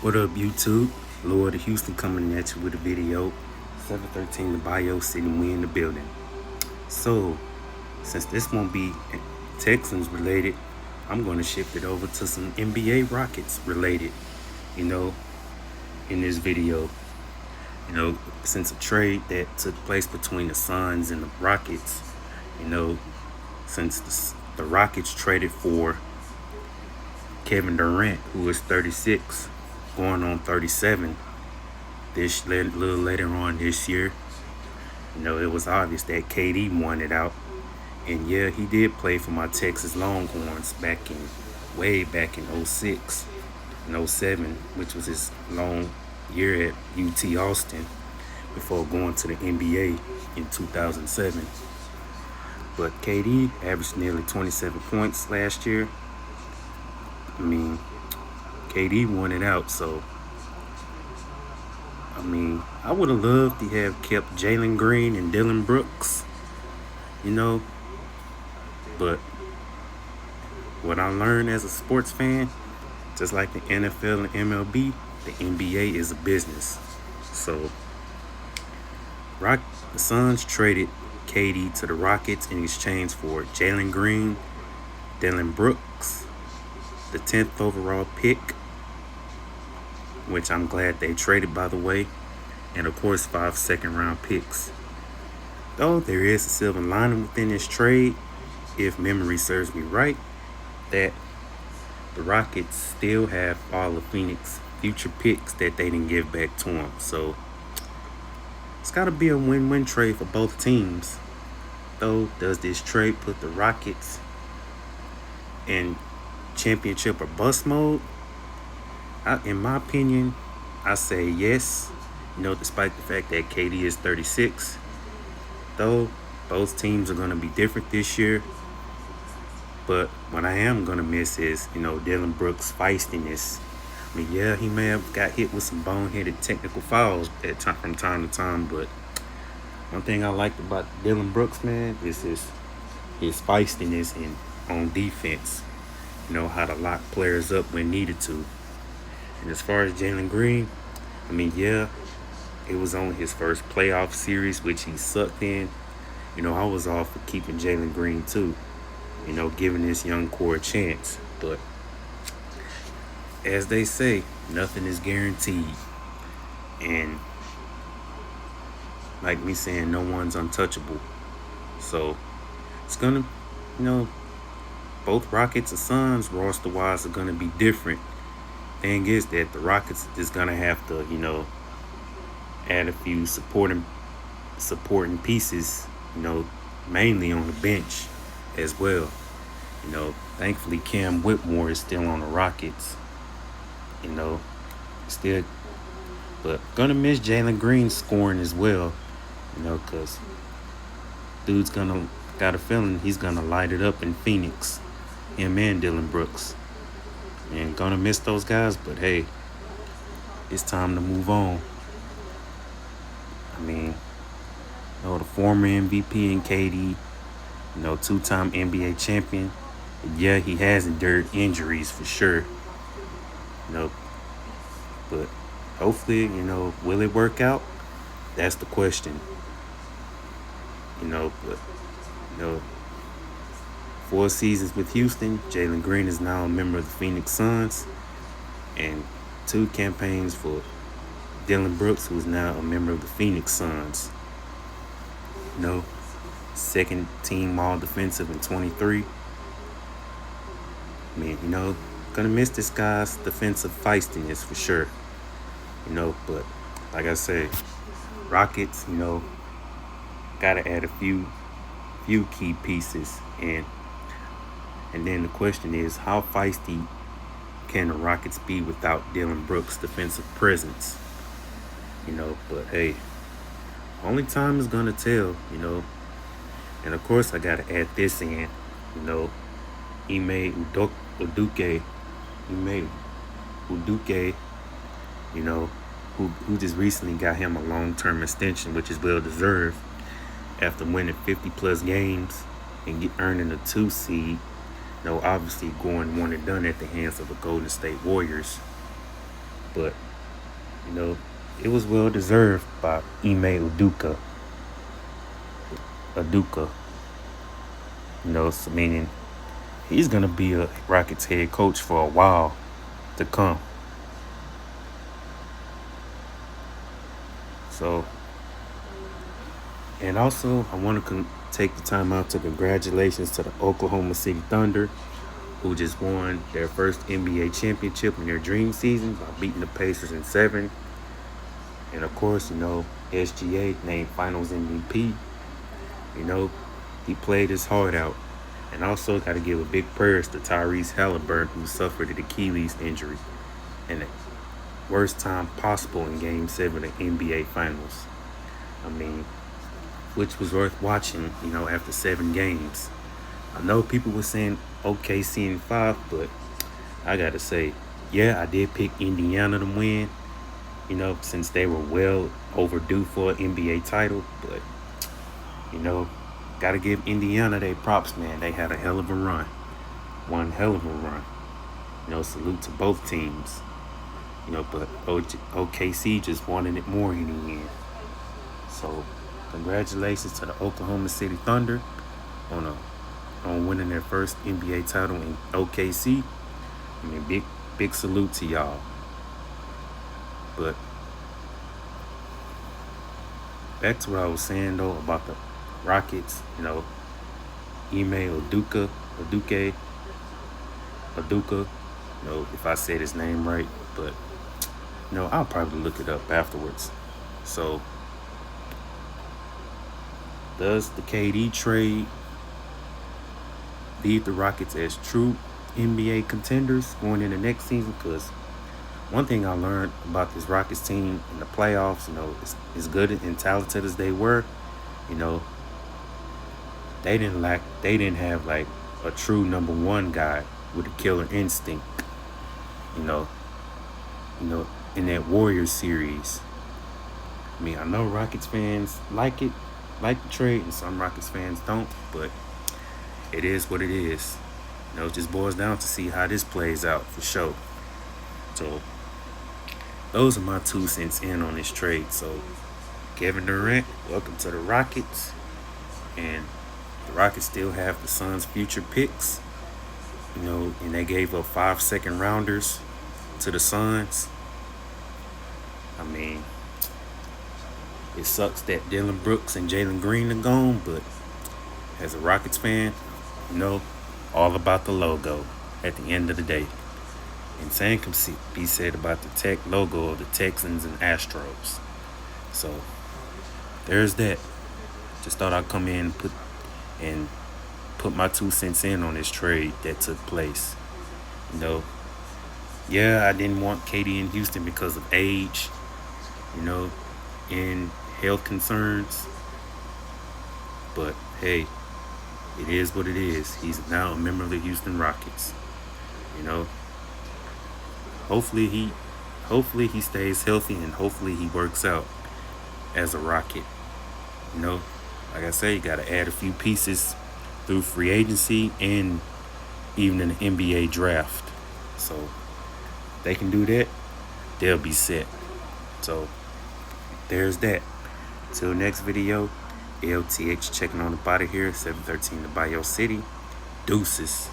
What up, YouTube? Lord of Houston coming at you with a video. 713 the Bio City, we in the building. So, since this won't be Texans related, I'm going to shift it over to some NBA Rockets related, in this video. Since a trade that took place between the Suns and the Rockets, since the Rockets traded for Kevin Durant, who is 36, going on 37 little later on this year. It was obvious that KD wanted out. And yeah, he did play for my Texas Longhorns way back in 06 and 07, which was his long year at UT Austin before going to the NBA in 2007. But KD averaged nearly 27 points last year. KD wanted out, so I would have loved to have kept Jalen Green and Dillon Brooks, but what I learned as a sports fan, just like the NFL and MLB, the NBA is a business. So the Suns traded KD to the Rockets in exchange for Jalen Green, Dillon Brooks, the 10th overall pick, which I'm glad they traded, by the way, and of course 5 second-round picks. Though there is a silver lining within this trade, if memory serves me right, that the Rockets still have all of Phoenix future picks that they didn't give back to them. So it's got to be a win-win trade for both teams. Though, does this trade put the Rockets in championship or bust mode? In my opinion, I say yes. Despite the fact that KD is 36, though both teams are going to be different this year. But what I am going to miss is, Dillon Brooks' feistiness. Yeah, he may have got hit with some boneheaded technical fouls from time to time, but one thing I liked about Dillon Brooks, man, is his feistiness on defense. How to lock players up when needed to. And as far as Jalen Green, yeah, it was on his first playoff series, which he sucked in. I was all for keeping Jalen Green too, giving this young core a chance. But as they say, nothing is guaranteed. And like me saying, no one's untouchable. So it's gonna, both Rockets and Suns roster-wise are gonna be different. Thing is that the Rockets is gonna have to, add a few supporting pieces, mainly on the bench as well. Thankfully Cam Whitmore is still on the Rockets. Still, but gonna miss Jalen Green scoring as well. Cause dude's got a feeling he's gonna light it up in Phoenix. Him and Dillon Brooks. And gonna miss those guys, but hey, it's time to move on. The former MVP and KD, two-time NBA champion. Yeah, he has endured injuries for sure. But hopefully, will it work out? That's the question. But 4 seasons with Houston, Jalen Green is now a member of the Phoenix Suns, and 2 campaigns for Dillon Brooks, who is now a member of the Phoenix Suns. Second team all defensive in 23. Gonna miss this guy's defensive feistiness for sure. But like I said, Rockets, gotta add a few key pieces, and then the question is, how feisty can the Rockets be without Dillon Brooks' defensive presence? But hey, only time is gonna tell, And of course, I gotta add this in, Ime Udoka, who just recently got him a long-term extension, which is well deserved, after winning 50-plus games and earning a 2 seed. Obviously going one and done at the hands of the Golden State Warriors. but it was well deserved by Ime Udoka. So meaning he's gonna be a Rockets head coach for a while to come. So, and also I want to take the time out to congratulations to the Oklahoma City Thunder, who just won their first NBA championship in their dream season by beating the Pacers in 7. And of course, SGA named Finals MVP. He played his heart out. And also got to give a big prayers to Tyrese Halliburton, who suffered an Achilles injury in the worst time possible in Game 7 of the NBA Finals. Which was worth watching, after 7 games. I know people were saying OKC in 5, but I got to say, yeah, I did pick Indiana to win, since they were well overdue for an NBA title. But, got to give Indiana their props, man. They had a hell of a run. One hell of a run. Salute to both teams. But OKC just wanted it more in the end. So, congratulations to the Oklahoma City Thunder on winning their first NBA title in OKC. Big salute to y'all. But back to what I was saying though about the Rockets, Ime Udoka, if I said his name right, but I'll probably look it up afterwards. So, does the KD trade leave the Rockets as true NBA contenders going into next season? Because one thing I learned about this Rockets team in the playoffs, as good and talented as they were, they didn't have like a true number one guy with a killer instinct, in that Warriors series. I know Rockets fans like the trade, and some Rockets fans don't, but it is what it is. It just boils down to see how this plays out for sure. So, those are my 2 cents in on this trade. So, Kevin Durant, welcome to the Rockets. And the Rockets still have the Suns' future picks, and they gave up 5 second rounders to the Suns. It sucks that Dylan Brooks and Jalen Green are gone, but as a Rockets fan, all about the logo at the end of the day. And same can be said about the tech logo of the Texans and Astros. So there's that. Just thought I'd come in and put my 2 cents in on this trade that took place. Yeah, I didn't want KD in Houston because of age, and health concerns. But hey, it is what it is. He's now a member of the Houston Rockets. Hopefully he stays healthy, and hopefully he works out as a Rocket. Like I say, you got to add a few pieces through free agency and even in the NBA draft. So they can do that, they'll be set. So there's that. Till next video, LTH checking on the body here, 713 to Bio City. Deuces.